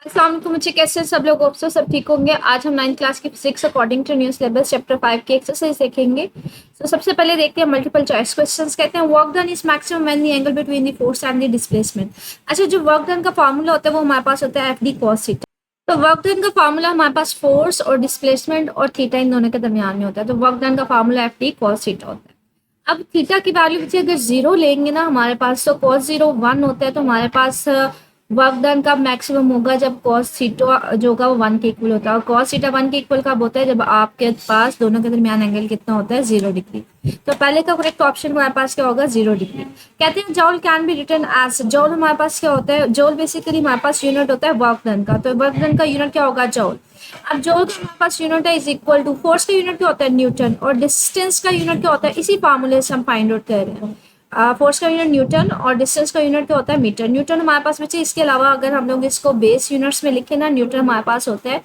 अस्सलाम वालेकुम बच्चे, कैसे हैं सब लोग? होप सब ठीक होंगे। आज हम 9th क्लास की physics according to new syllabus chapter 5 की एक्सरसाइज देखेंगे। तो सबसे पहले देखते हैं मल्टीपल चॉइस क्वेश्चंस। कहते हैं work done is maximum when the angle between the force and the displacement. अच्छा, जो वर्क डन का फार्मूला होता है वो हमारे पास होता है एफ डी कॉस थीटा। तो वर्क डन का फार्मूला हमारे पास फोर्स और डिस्प्लेसमेंट और थीटा इन दोनों के दरमियान में होता है। तो वर्क डन का formula F D cos theta होता है। अब थीटा की वैल्यू बच्चे अगर जीरो लेंगे ना हमारे पास, तो कॉस जीरो 1 होता है। तो हमारे पास वर्क डन का मैक्सिमम होगा जब कॉस थीटा जो होगा वो 1 के इक्वल होता है। और कॉस थीटा 1 के इक्वल कब होता है? जब आपके पास दोनों के दरमियान एंगल कितना होता है? 0 डिग्री। तो पहले का करेक्ट ऑप्शन हमारे पास क्या होगा? 0 डिग्री। कहते हैं joule can be written as. Joule हमारे पास क्या होता है? जॉल बेसिकली हमारे पास यूनिट होता है वर्क डन का। तो वर्क डन का यूनिट क्या होगा? जॉल। अब जॉल का हमारे पास यूनिट है इज इक्वल टू, फोर्स का यूनिट क्या होता है? न्यूटन। और डिस्टेंस का यूनिट क्या होता है? इसी फार्मूले से हम फाइंड आउट कर रहे हैं। फोर्स का यूनिट न्यूटन और डिस्टेंस का यूनिट क्या होता है? मीटर। न्यूटन हमारे पास बच्चे, इसके अलावा अगर हम लोग इसको बेस यूनिट्स में लिखे ना, न्यूटन हमारे पास होता है।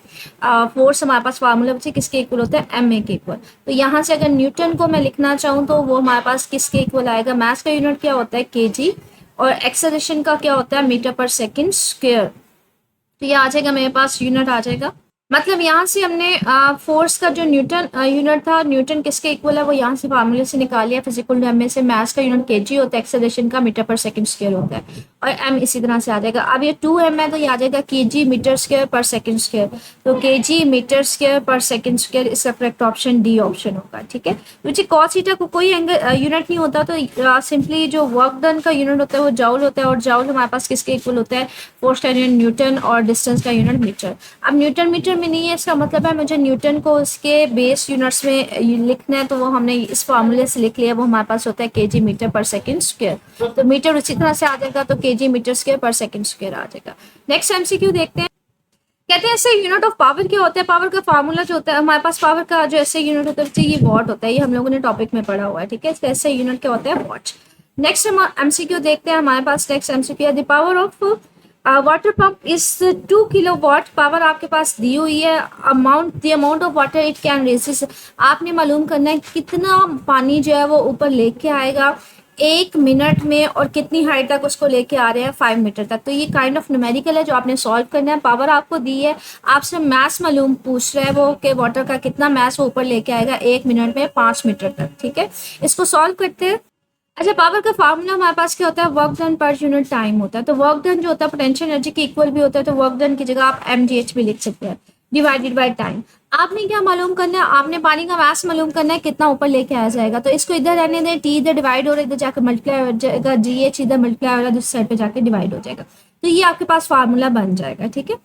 फोर्स हमारे पास फार्मूला बच्चे किसके इक्वल होता है? एम ए के इक्वल। तो यहाँ से अगर न्यूटन को मैं लिखना चाहूँ तो वो हमारे पास किसके इक्वल आएगा? मास का यूनिट क्या होता है? के जी। और एक्सेलरेशन का क्या होता है? मीटर पर सेकेंड स्क्वेयर। तो ये आ जाएगा मेरे पास, यूनिट आ जाएगा। मतलब यहाँ से हमने फोर्स का जो न्यूटन यूनिट था, न्यूटन किसके इक्वल है वो यहाँ से फार्मूले से निकाल लिया। फिजिकल एम में से मास का यूनिट केजी होता है, एक्सेलरेशन का मीटर पर सेकंड स्क्वायर होता है। और एम इसी तरह से आ जाएगा। अब ये 2m है तो ये आ जाएगा केजी मीटर स्क्वायर पर सेकंड स्क्वायर। तो केजी मीटर स्क्वायर पर सेकंड स्क्वायर, इसका करेक्ट ऑप्शन डी ऑप्शन होगा। ठीक है, क्योंकि कॉस थीटा को कोई एंगल यूनिट नहीं होता, तो सिंपली जो वर्क डन का यूनिट होता है वो जाउल होता है। और जाउल हमारे पास किसके इक्वल होता है? फोर्स का यूनिट न्यूटन और डिस्टेंस का यूनिट मीटर। अब न्यूटन मीटर में नहीं है, इसका मतलब है मुझे न्यूटन को उसके बेस यूनिट्स में लिखना है, तो वो हमने इस फार्मूले से लिख लिया। वो हमारे पास होता है केजी मीटर पर सेकंड स्क्वायर। तो मीटर उसी तरह से आ जाएगा, तो केजी मीटर स्क्वायर पर सेकंड स्क्वायर आ जाएगा। नेक्स्ट एमसीक्यू देखते हैं। कहते हैं ऐसे यूनिट ऑफ पावर क्या होता है? पावर का फार्मूला जो होता है हमारे पास, पावर का जो ऐसे यूनिट होता है ये वॉट होता है। ये हम लोगों ने टॉपिक में पढ़ा हुआ है। ठीक है, इसका ऐसे यूनिट क्या होता है? वॉट। नेक्स्ट हम एमसीक्यू देखते हैं। हमारे पास नेक्स्ट एमसीक्यू है the power of water pump is 2 kilowatt. Power आपके पास दी हुई है। The amount of water it can resist. आपने मालूम करना है कितना पानी जो है वो ऊपर लेके आएगा 1 मिनट में, और कितनी हाइट तक उसको लेके आ रहे हैं? 5 मीटर तक। तो ये काइंड ऑफ न्यूमेरिकल है जो आपने सॉल्व करना है। पावर आपको दी है, आपसे मैथ्स मालूम पूछ रहा है वो कि वाटर का कितना मैथ्स वो ऊपर लेके आएगा 1 मिनट में 5 मीटर तक। ठीक है, इसको सॉल्व करते हैं। अच्छा, पावर का फार्मूला हमारे पास क्या होता है? Work done per unit time होता है। तो वर्क डन जो होता है पोटेंशियल एनर्जी के इक्वल भी होता है। तो वर्क डन की जगह आप mgh भी लिख सकते हैं, डिवाइडेड बाय टाइम। आपने क्या मालूम करना है? आपने पानी का मास मालूम करना है कितना ऊपर लेके आया जाएगा। तो इसको इधर रहने दें, टी इधर डिवाइड हो रहा है, इधर जाकर मल्टीप्लाई हो जाएगा, gh इधर मल्टीप्लाई हो रहा है, दूसरी साइड पे जाके डिवाइड हो जाएगा। तो ये आपके पास फार्मूला बन जाएगा। ठीक है,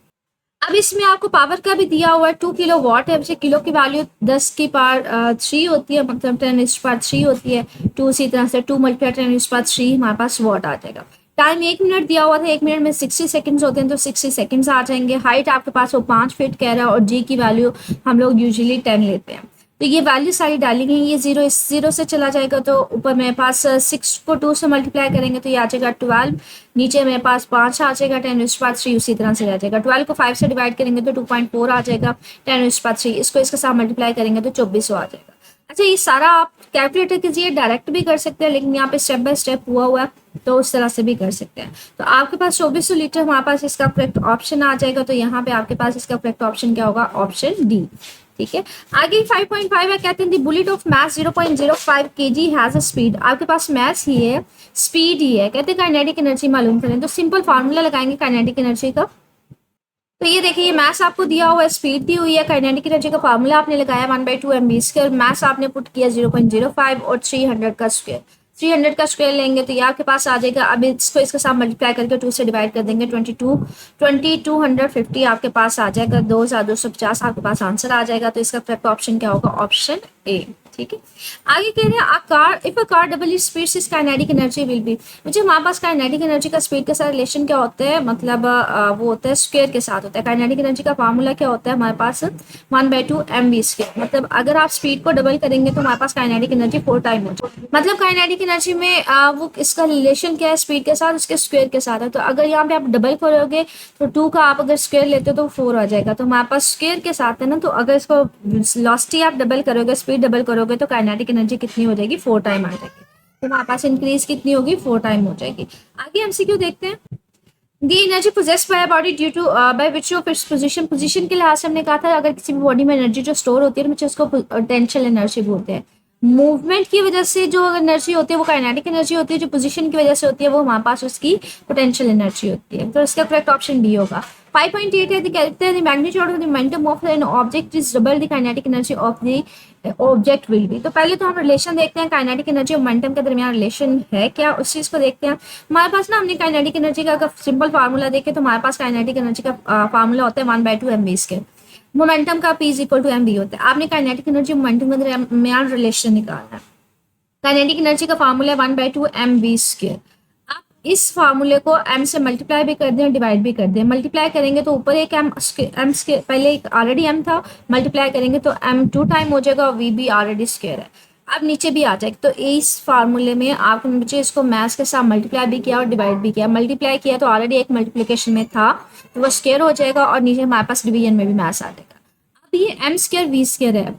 अब इसमें आपको पावर का भी दिया हुआ है 2 किलो वॉट है। जैसे किलो की वैल्यू 10 की पावर 3 होती है, मतलब 10⁻³ होती है। 2 इसी तरह से 2 × 10⁻³ हमारे पास वॉट आ जाएगा। टाइम 1 मिनट दिया हुआ था, 1 मिनट में 60 सेकंड्स होते हैं, तो 60 सेकंड्स आ जाएंगे। हाइट आपके पास वो 5 फीट कह रहा है, और जी की वैल्यू हम लोग यूजुअली 10 लेते हैं। तो ये वैल्यू सारी डाली गई। ये जीरो इस जीरो से चला जाएगा, तो ऊपर मेरे पास 6 को 2 से मल्टीप्लाई करेंगे तो ये आ जाएगा 12। नीचे मेरे पास 5 आ जाएगा, 10⁻³ उसी तरह से रह जाएगा। 12 को 5 से डिवाइड करेंगे तो 2.4 आ जाएगा, 10⁻³ इसको इसके साथ मल्टीप्लाई करेंगे तो 2400 आ जाएगा। अच्छा, ये सारा आप कैलकुलेटर कीजिए, डायरेक्ट भी कर सकते हैं, लेकिन यहाँ पे स्टेप बाय स्टेप हुआ है, तो उस तरह से भी कर सकते हैं। तो आपके पास 2400 लीटर हमारे पास इसका करेक्ट ऑप्शन आ जाएगा। तो यहाँ पे आपके पास इसका करेक्ट ऑप्शन क्या होगा? Option D. ठीक है, आगे 5.5 है। कहते हैं the bullet of mass 0.05 kg has a speed. आपके पास मास ही है, स्पीड ही है। कहते हैं काइनेटिक एनर्जी मालूम करें। तो सिंपल फार्मूला लगाएंगे काइनेटिक एनर्जी का। तो ये देखिए, ये मास आपको दिया हुआ है, स्पीड दी हुई है, काइनेटिक एनर्जी का फार्मूला आपने लगाया 1/2 mv स्क्वायर। मास आपने पुट किया 0.05 और 300 का स्क्वायर। 300 का स्क्वायर लेंगे तो ये आपके पास आ जाएगा। अब इसको इसके साथ मल्टीप्लाई करके 2 से डिवाइड कर देंगे, 2250 आपके पास आ जाएगा। 2250 आपके पास आंसर आ जाएगा। तो इसका करेक्ट ऑप्शन क्या होगा? Option A. ठीक है, आगे कह रहे हैं car if a car double its speed is kinetic energy will be. मुझे हमारे पास काइनेटिक एनर्जी का स्पीड के साथ रिलेशन क्या होता है? मतलब वो होता है स्क्वायर के साथ होता है। काइनेटिक एनर्जी का फार्मूला क्या होता है हमारे पास? 1/2 mv स्क्वायर। मतलब अगर आप स्पीड को डबल करेंगे तो हमारे पास काइनेटिक एनर्जी 4 टाइम हो जाएगी। मतलब काइनेटिक एनर्जी में वो इसका रिलेशन क्या है? स्पीड के साथ उसके स्क्वायर के साथ है। तो अगर यहाँ पे आप डबल करोगे तो 2 का आप अगर स्क्वायर लेते हो तो 4 आ जाएगा। तो हमारे पास स्क्वायर के साथ है ना, तो अगर इसको वेलोसिटी आप डबल करोगे, स्पीड डबल करोगे, तो काइनेटिक एनर्जी कितनी हो जाएगी? 4 टाइम आ जाएगी। तो हमारे पास इंक्रीज कितनी होगी? 4 टाइम हो जाएगी। आगे एमसीक्यू देखते हैं। The energy possessed by body due to by which of its position, position के लिहाज से हमने कहा था अगर किसी भी बॉडी में एनर्जी जो स्टोर होती है मुझे उसको पोटेंशियल एनर्जी बोलते हैं। मूवमेंट की वजह से जो एनर्जी होती है वो काइनेटिक एनर्जी होती है, जो पोजीशन की वजह से होती है वो हमारे पास उसकी पोटेंशियल एनर्जी होती है। तो इसका करेक्ट ऑप्शन डी होगा। 5.8 है, कहते हैं the magnitude of the momentum of an object is double the kinetic energy of the object will be. तो पहले तो हम रिलेशन देखते हैं काइनेटिक एनर्जी और मोमेंटम के दरमियान रिलेशन है क्या, उस चीज को देखते हैं। हमारे पास ना हमने काइनेटिक एनर्जी का अगर सिंपल फार्मूला देखें तो हमारे पास काइनेटिक एनर्जी का फार्मूला होता है 1/2 mv स्क्वायर। मोमेंटम का p is equal to mv होता है। आपने काइनेटिक एनर्जी मोमेंटम के दरमियान रिलेशन निकालना है। काइनेटिक एनर्जी का फार्मूला है 1/2 mv स्क्वायर। आप इस फार्मूले को m से मल्टीप्लाई भी कर दें, डिवाइड भी कर दें। मल्टीप्लाई करेंगे तो ऊपर एक m स्क्वायर, पहले एक ऑलरेडी m था, मल्टीप्लाई करेंगे तो m 2 टाइम हो जाएगा और v भी ऑलरेडी स्क्वायर है। अब नीचे भी आ जाएगा। तो इस फार्मूले में आपने मुझे इसको मैथ्स के साथ मल्टीप्लाई भी किया और डिवाइड भी किया। मल्टीप्लाई किया तो ऑलरेडी एक मल्टीप्लिकेशन में था तो वो स्क्वायर हो जाएगा और नीचे हमारे पास डिवीजन में भी मैथ्स आ जाएगा। अब ये m स्क्वायर v स्क्वायर है,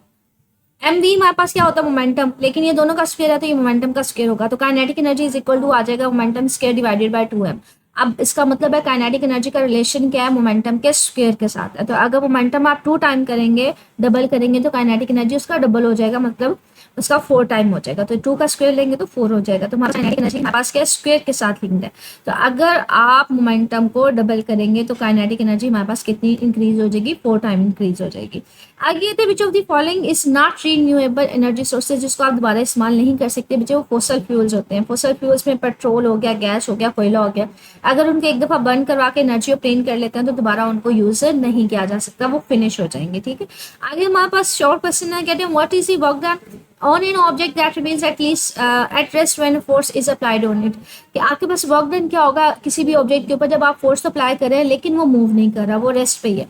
एम वी हमारे पास क्या होता है मोमेंटम, लेकिन ये दोनों का स्क्वायर है तो ये मोमेंटम का स्क्वायर होगा। तो kinetic energy is equal to आ जाएगा momentum square divided by 2m। अब इसका मतलब है काइनेटिक एनर्जी का रिलेशन क्या है, मोमेंटम के स्क्वायर के साथ है। तो अगर मोमेंटम आप 2 टाइम करेंगे, डबल करेंगे तो काइनेटिक एनर्जी उसका डबल हो जाएगा, मतलब उसका 4 टाइम हो जाएगा। तो 2 का स्क्वायर लेंगे तो 4 हो जाएगा। तो हमारा काइनेटिक एनर्जी हमारे पास क्या स्क्वायर के साथ लिंक्ड है। तो अगर आप मोमेंटम को डबल करेंगे तो काइनेटिक एनर्जी हमारे पास कितनी इंक्रीज हो जाएगी, 4 टाइम इंक्रीज हो जाएगी। आगे थे which of the following is not renewable energy sources, जिसको आप दोबारा इस्तेमाल नहीं कर सकते बच्चे, वो फोसल फ्यूल्स होते हैं। फोसल फ्यूल्स में पेट्रोल हो गया, गैस हो गया, कोयला हो गया। अगर उनको एक दफ़ा बर्न करवा के एनर्जी ऑब्टेन कर लेते हैं तो दोबारा उनको यूज नहीं किया जा सकता, वो फिनिश हो जाएंगे। ठीक है, आगे हमारे पास शॉर्ट क्वेश्चन है, कहते हैं what is the work done on an object that remains at least at rest when force is applied on it. कि आपके पास वर्क डन क्या होगा किसी भी ऑब्जेक्ट के ऊपर जब आप फोर्स अप्लाई कर रहे हैं लेकिन वो मूव नहीं कर रहा, वो रेस्ट पे ही है।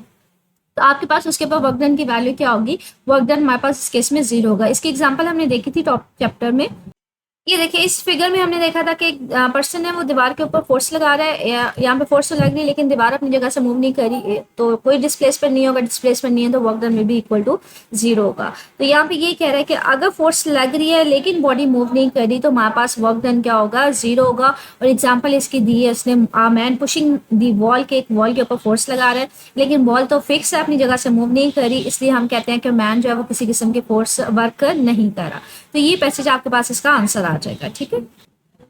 तो आपके पास उसके ऊपर वर्क डन की वैल्यू क्या होगी, वर्क डन हमारे पास इस केस में 0 होगा। इसकी एग्जांपल हमने देखी थी टॉप चैप्टर में। ये देखिए इस फिगर में हमने देखा था कि एक पर्सन है वो दीवार के ऊपर फोर्स लगा रहा है, यहाँ पे फोर्स तो लग रही है लेकिन दीवार अपनी जगह से मूव नहीं करी, तो कोई डिस्प्लेसमेंट नहीं होगा। डिस्प्लेसमेंट नहीं है तो वर्क डन में भी इक्वल टू 0 होगा। तो यहाँ पे ये कह रहा है कि अगर फोर्स लग रही है लेकिन बॉडी मूव नहीं कर रही तो हमारे पास वर्क डन क्या होगा, 0 होगा। और एग्जाम्पल इसकी दी है, उसने मैन पुशिंग दी वॉल के, एक वॉल के ऊपर फोर्स लगा रहा है लेकिन वॉल तो फिक्स है, अपनी जगह से मूव नहीं करी, इसलिए हम कहते हैं कि मैन जो है वो किसी किस्म के फोर्स वर्क नहीं कर रहा। तो ये पैसेज आपके पास इसका आंसर आ जाएगा। ठीक है,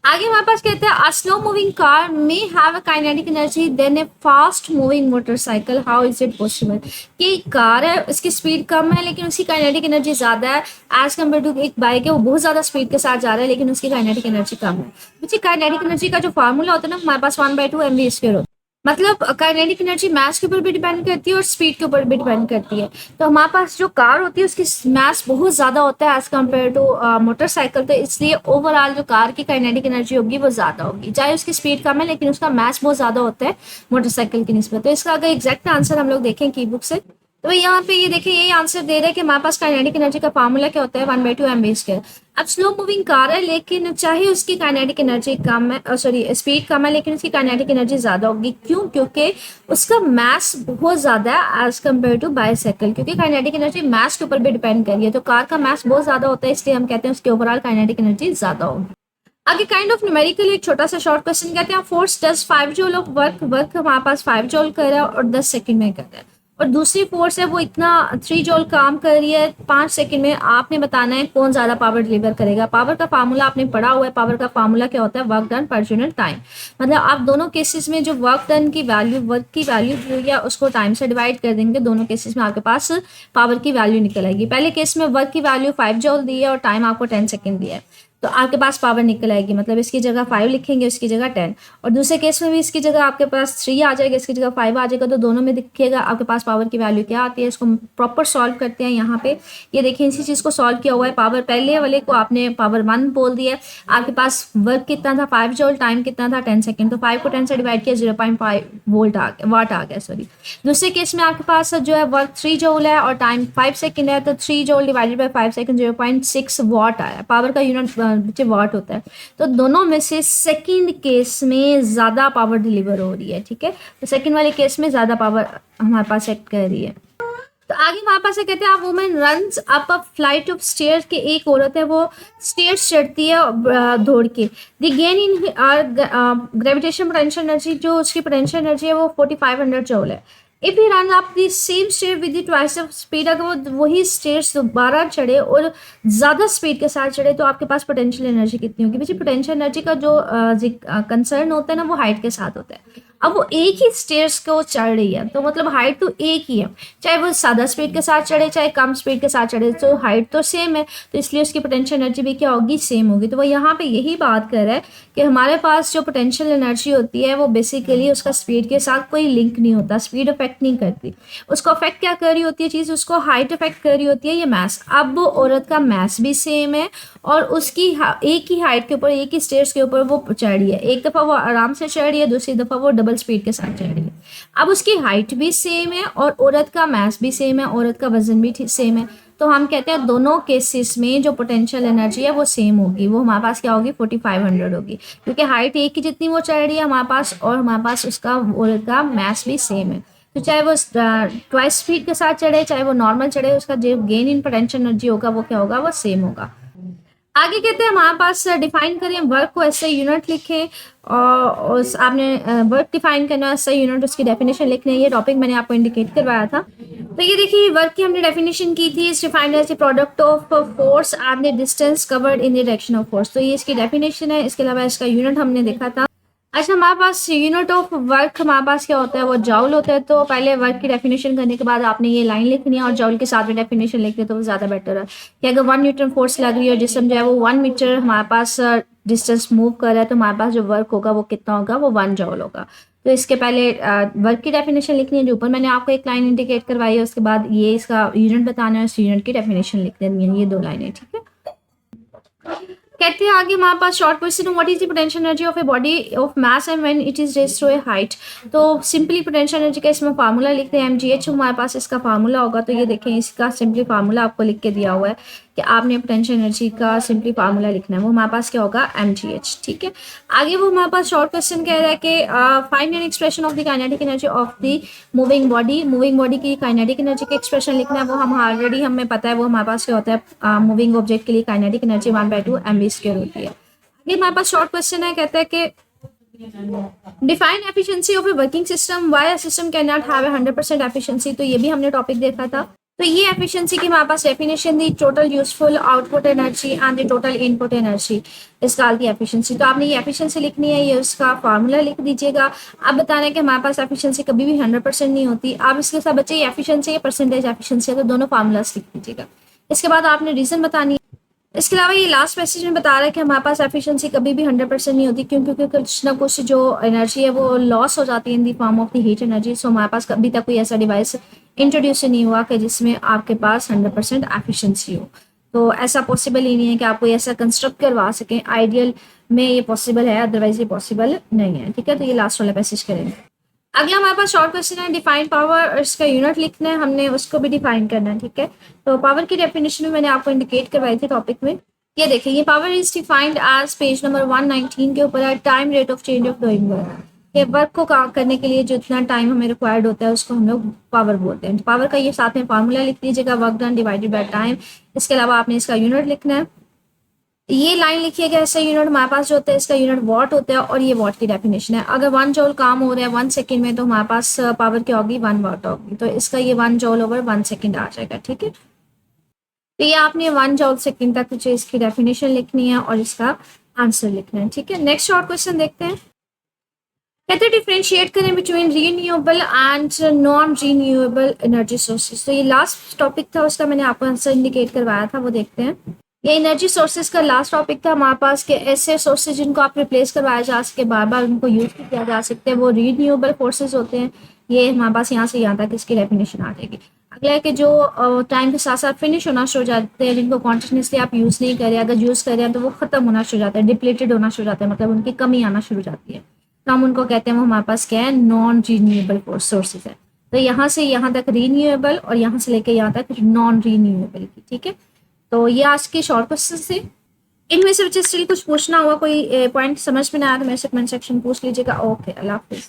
आगे हमारे पास कहते हैं a slow moving car may have a kinetic energy than a fast moving motorcycle, how is it possible. कि कार है उसकी स्पीड कम है लेकिन उसकी काइनेटिक एनर्जी ज्यादा है एज कम्पेयर टू एक बाइक है वो बहुत ज्यादा स्पीड के साथ जा रहा है लेकिन उसकी काइनेटिक एनर्जी कम है। बच्चे काइनेटिक एनर्जी का जो फार्मूला होता है ना हमारे पास 1/2 mv स्क्वायर होता है। मतलब काइनेटिक एनर्जी मास के ऊपर भी डिपेंड करती है और स्पीड के ऊपर भी डिपेंड करती है। तो हमारे पास जो कार होती है उसकी मास बहुत ज़्यादा होता है एज कम्पेयर टू मोटरसाइकिल, तो इसलिए ओवरऑल जो कार की काइनेटिक एनर्जी होगी वो ज़्यादा होगी, चाहे उसकी स्पीड कम है लेकिन उसका मास बहुत ज़्यादा होता है मोटरसाइकिल की निस्बत। तो इसका अगर एग्जैक्ट आंसर हम लोग देखें की बुक से तो यहाँ पे ये देखिए ये आंसर दे रहा है कि हमारे पास काइनेटिक एनर्जी का फार्मूला क्या होता है 1/2 mv स्क्वायर। अब स्लो मूविंग कार है लेकिन चाहे उसकी काइनेटिक एनर्जी कम है, सॉरी स्पीड कम है लेकिन उसकी काइनेटिक एनर्जी ज्यादा होगी। क्यों? क्योंकि उसका मास बहुत ज्यादा है एज कम्पेयर टू बाइसाइकिल, क्योंकि काइनेटिक एनर्जी मास के ऊपर भी डिपेंड करी है। तो कार का मास बहुत ज्यादा होता है इसलिए हम कहते हैं उसकी ओवरऑल काइनेटिक एनर्जी ज्यादा होगी। आगे काइंड ऑफ न्यूमेरिकल एक छोटा सा शॉर्ट क्वेश्चन कहते हैं force does 5 joule of work हमारे पास 5 जूल कर रहा है और 10 सेकंड में कर रहा है, और दूसरी फोर्स है वो इतना 3 जूल काम कर रही है 5 सेकंड में। आपने बताना है कौन ज्यादा पावर डिलीवर करेगा। पावर का फार्मूला आपने पढ़ा हुआ है, पावर का फार्मूला क्या होता है work done per unit time. मतलब आप दोनों केसेस में जो वर्क डन की वैल्यू, वर्क की वैल्यू जो या उसको टाइम से डिवाइड कर देंगे, दोनों केसेस में आपके पास पावर की वैल्यू निकल आएगी। पहले केस में वर्क की वैल्यू 5 जूल दी है और टाइम आपको 10 सेकंड दिया है तो आपके पास पावर निकल आएगी, मतलब इसकी जगह 5 लिखेंगे उसकी जगह 10। और दूसरे केस में भी इसकी जगह आपके पास 3 आ जाएगा इसकी जगह 5 आ जाएगा, तो दोनों में दिखेगा आपके पास पावर की वैल्यू क्या आती है। इसको प्रॉपर सॉल्व करते हैं। यहाँ पे ये देखिए इसी चीज़ को सॉल्व किया हुआ है। पावर पहले वाले को आपने पावर 1 बोल दिया, आपके पास वर्क कितना था 5 जूल, टाइम कितना था 10 सेकेंड, तो 5 को 10 से डिवाइड किया 0.5 वोल्ट आ गया, वाट आ गया सॉरी। दूसरे केस में आपके पास जो है वर्क 3 जूल है और टाइम 5 सेकेंड है, तो 3 जूल डिवाइडेड बाई 5 सेकेंड 0.6 वाट आया। पावर का यूनिट बच्चे वाट होता है। तो दोनों में से सेकंड केस में ज्यादा पावर डिलीवर हो रही है। ठीक है, तो सेकंड वाले केस में ज्यादा पावर हमारे पास एक्ट कर रही है। तो आगे हमारे पास है, कहते हैं women runs up a flight of stairs, के एक औरत है वो स्टेयर्स चढ़ती है दौड़ के। The gain in gravitation potential energy, जो उसकी पोटेंशियल एनर्जी है वो 4500 जूल है। If he run up the same stair with the twice of speed, अगर वो वही स्टेयर्स दोबारा चढ़े और ज़्यादा स्पीड के साथ चढ़े तो आपके पास पोटेंशियल एनर्जी कितनी होगी? बच्चे पोटेंशियल एनर्जी का जो कंसर्न होता है ना वो हाइट के साथ होता है। अब वो एक ही स्टेयर्स को चढ़ रही है तो मतलब हाइट तो एक ही है, चाहे वो ज़्यादा स्पीड के साथ चढ़े चाहे कम स्पीड के साथ चढ़े, तो हाइट तो सेम है, तो इसलिए उसकी पोटेंशियल एनर्जी भी क्या होगी? सेम होगी। तो वो यहाँ पे यही बात कर रहा है कि हमारे पास जो पोटेंशियल एनर्जी होती है वो बेसिकली उसका स्पीड के साथ कोई लिंक नहीं होता, स्पीड अफेक्ट नहीं करती, उसको अफेक्ट क्या कर रही होती है चीज़? उसको हाइट अफेक्ट कर रही होती है, ये मैस। अब वो औरत का मैस भी सेम है और उसकी एक ही हाइट के ऊपर, एक ही स्टेयर्स के ऊपर वो चढ़ रही है, एक दफ़ा वो आराम से चढ़ रही है, दूसरी दफ़ा वो डबल स्पीड के साथ चढ़ रही है। अब उसकी हाइट भी सेम है और औरत का मैस भी सेम है, औरत का वजन भी सेम है, तो हम कहते हैं दोनों केसेस में जो पोटेंशियल एनर्जी है वो सेम होगी, वो हमारे पास क्या होगी? 4500 होगी, क्योंकि हाइट एक ही जितनी वो चढ़ रही है हमारे पास और हमारे पास उसका औरत का मैस भी सेम है। तो चाहे वो ट्वाइस स्पीड के साथ चढ़े चाहे वो नॉर्मल चढ़े, उसका जो गेन इन पोटेंशियल एनर्जी होगा वो क्या होगा? वो सेम होगा। आगे कहते हैं हमारे पास डिफाइन करें वर्क को, ऐसे यूनिट लिखें और आपने वर्क डिफाइन करना है, ऐसे यूनिट उसकी डेफिनेशन लिखनी है। ये टॉपिक मैंने आपको इंडिकेट करवाया था। तो ये देखिए वर्क की हमने डेफिनेशन की थी, is defined as the product of force and the distance covered in the direction of force. तो ये इसकी डेफिनेशन है, इसके अलावा इसका यूनिट हमने देखा था। अच्छा, हमारे पास यूनिट ऑफ वर्क हमारे पास क्या होता है? वो जॉल होता है। तो पहले वर्क की डेफिनेशन करने के बाद आपने ये लाइन लिखनी है और जॉल के साथ में डेफिनेशन लिखनी है तो वो ज़्यादा बेटर है कि अगर 1 न्यूटन फोर्स लग रही है और जिसम जो है वो 1 मीटर हमारे पास डिस्टेंस मूव कर रहा है, तो हमारे पास जो वर्क होगा वो कितना होगा? वो 1 जॉल होगा। तो इसके पहले वर्क की डेफिनेशन लिखनी है, जो ऊपर मैंने आपको एक लाइन इंडिकेट करवाई है, उसके बाद ये इसका यूनिट बताना है, उस यूनिट की डेफिनेशन लिख देनी है, ये 2 लाइनें, ठीक है। कहते हैं आगे हमारे पास short question, what is the potential energy of a body of mass and when it is raised to a height. तो सिंपली पोटेंशियल एनर्जी का इसमें फार्मूला लिखते हैं, mgh हमारे पास इसका फार्मूला होगा। तो ये देखें इसका सिंपली फार्मूला आपको लिख के दिया हुआ है कि आपने पोटेंशियल एनर्जी का सिंपली फार्मूला लिखना है, वो हमारे पास क्या होगा? mgh, ठीक है। आगे वो हमारे पास शॉर्ट क्वेश्चन कह रहा है कि find an expression of the kinetic energy of the moving body. Moving body की काइनेटिक एनर्जी का एक्सप्रेशन लिखना है, वो हम ऑलरेडी हमें पता है, वो हमारे पास क्या होता है? मूविंग ऑब्जेक्ट के लिए काइनेटिक एनर्जी 1/2 mv² होती है। आगे हमारे पास शॉर्ट क्वेश्चन है, कहता है कि define efficiency of a working system, why a system can not have 100% efficiency. तो ये भी हमने टॉपिक देखा था। तो ये एफिशिएंसी की हमारे पास डेफिनेशन दी, total useful output energy and the total input energy इस काल की एफिशिएंसी। तो आपने ये एफिशिएंसी लिखनी है, ये उसका फार्मूला लिख दीजिएगा। अब बताना है कि हमारे पास एफिशिएंसी कभी भी 100% नहीं होती। आप इसके साथ बच्चे एफिशिएंसी या परसेंटेज एफिशिएंसी, तो दोनों फार्मूलाज लिख दीजिएगा। इसके बाद आपने रीजन बतानी है। इसके अलावा ये लास्ट पैसेज में बता रहा है कि हमारे पास एफिशिएंसी कभी भी 100% नहीं होती, क्योंकि कुछ ना कुछ जो एनर्जी है वो लॉस हो जाती है in the form of the heat energy. So हमारे पास अभी तक कोई ऐसा डिवाइस इंट्रोड्यूस नहीं हुआ कि जिसमें आपके पास 100% एफिशिएंसी हो। तो ऐसा पॉसिबल ही नहीं है कि आप कोई ऐसा कंस्ट्रक्ट करवा सकें। आइडियल में ये पॉसिबल है, अदरवाइज ये पॉसिबल नहीं है, ठीक है। तो ये लास्ट वाला पैसेज करेंगे। अगला हमारे पास शॉर्ट क्वेश्चन है, डिफाइन पावर, इसका यूनिट लिखना है, हमने उसको भी डिफाइन करना है, ठीक है। तो पावर की डेफिनेशन में मैंने आपको इंडिकेट करवाई थी टॉपिक में। ये देखिए, ये power is defined as page number 119 के ऊपर है, time rate of change of doing work. ये वर्क को करने के लिए जो इतना टाइम हमें रिक्वायर्ड होता है उसको हम लोग पावर बोलते हैं। पावर का ये साथ में फार्मूला लिख दीजिएगा, work done divided by time. इसके अलावा आपने इसका यूनिट लिखना है, ये लाइन लिखिएगा। ऐसा यूनिट हमारे पास जो होता है इसका यूनिट वॉट होता है और ये वॉट की डेफिनेशन है। अगर 1 जॉल काम हो रहा है 1 सेकंड में तो हमारे पास पावर क्या होगी? 1 वाट होगी। तो इसका ये 1 जॉल ओवर 1 सेकंड आ जाएगा, ठीक है। तो ये आपने 1 जॉल सेकंड तक मुझे इसकी डेफिनेशन लिखनी है और इसका आंसर लिखना है, ठीक है। नेक्स्ट शॉर्ट क्वेश्चन देखते हैं। कहते हैं डिफरेंशिएट करें between renewable and non renewable energy sources. तो ये लास्ट टॉपिक था, उसका मैंने आपको आंसर इंडिकेट करवाया था, वो देखते हैं। ये एनर्जी सोर्सेज का लास्ट टॉपिक था हमारे पास के ऐसे सोर्सेज जिनको आप रिप्लेस करवाया जा सके, बार बार उनको यूज किया जा सकते हैं, वो रीन्यूएबल फोर्सेज होते हैं। ये हमारे पास यहाँ से यहाँ तक इसकी डेफिनेशन आ जाएगी। अगला है कि जो टाइम के साथ साथ फिनिश होना शुरू हो जाते हैं, जिनको कॉन्टिन्यूसली आप यूज़ नहीं करें, अगर यूज़ कर रहे हैं तो वो ख़त्म होना शुरू हो जाता है, डिप्लीटेड होना शुरू हो जाता है, मतलब उनकी कमी आना शुरू हो जाती है। तो हम उनको कहते हैं वो हमारे पास क्या है? नॉन रीन्यूएबल सोर्सेज है। तो यहाँ से यहाँ तक रीन्यूएबल और यहाँ से लेकर यहाँ तक नॉन रीन्यूएबल की, ठीक है। तो ये आज के शॉर्ट क्वेश्चन से, इनमें से बच्चे स्टिल कुछ पूछना हुआ, कोई पॉइंट समझ में ना आया तो मेरे से कमेंट सेक्शन पूछ लीजिएगा। ओके, अल्लाह हाफिज़।